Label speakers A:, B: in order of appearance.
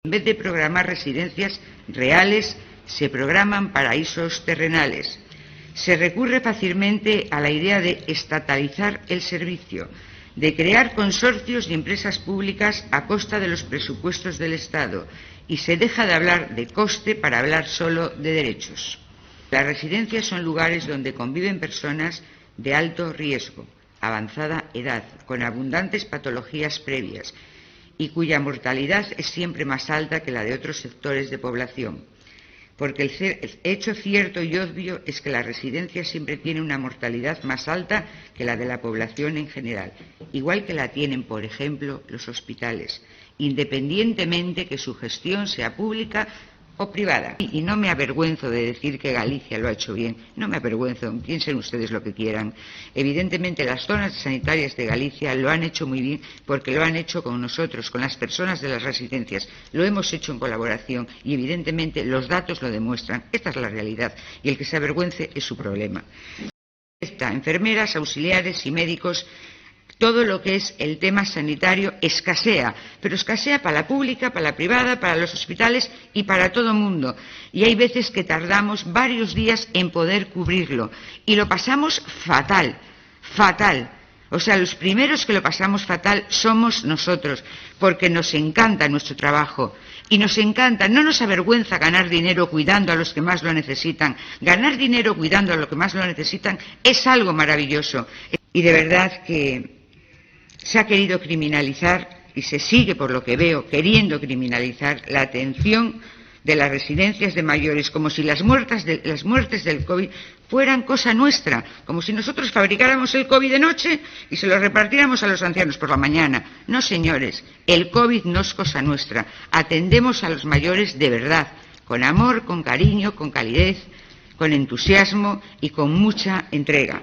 A: En vez de programar residencias reales, se programan paraísos terrenales. Se recurre fácilmente a la idea de estatalizar el servicio, de crear consorcios y empresas públicas a costa de los presupuestos del Estado, y se deja de hablar de coste para hablar solo de derechos. Las residencias son lugares donde conviven personas de alto riesgo, avanzada edad, con abundantes patologías previas, y cuya mortalidad es siempre más alta que la de otros sectores de población. Porque el hecho cierto y obvio es que la residencia siempre tiene una mortalidad más alta que la de la población en general, igual que la tienen, por ejemplo, los hospitales, independientemente que su gestión sea pública o privada. Y no me avergüenzo de decir que Galicia lo ha hecho bien, no me avergüenzo, piensen ustedes lo que quieran. Evidentemente las zonas sanitarias de Galicia lo han hecho muy bien porque lo han hecho con nosotros, con las personas de las residencias, lo hemos hecho en colaboración y evidentemente los datos lo demuestran. Esta es la realidad y el que se avergüence es su problema. Enfermeras, auxiliares y médicos. Todo lo que es el tema sanitario escasea, pero escasea para la pública, para la privada, para los hospitales y para todo el mundo. Y hay veces que tardamos varios días en poder cubrirlo y lo pasamos fatal, fatal. O sea, los primeros que lo pasamos fatal somos nosotros, porque nos encanta nuestro trabajo y nos encanta, no nos avergüenza ganar dinero cuidando a los que más lo necesitan. Ganar dinero cuidando a los que más lo necesitan es algo maravilloso. Y de verdad que se ha querido criminalizar y se sigue, por lo que veo, queriendo criminalizar la atención de las residencias de mayores, como si las muertes del COVID fueran cosa nuestra, como si nosotros fabricáramos el COVID de noche y se lo repartiéramos a los ancianos por la mañana. No, señores, el COVID no es cosa nuestra. Atendemos a los mayores de verdad, con amor, con cariño, con calidez, con entusiasmo y con mucha entrega.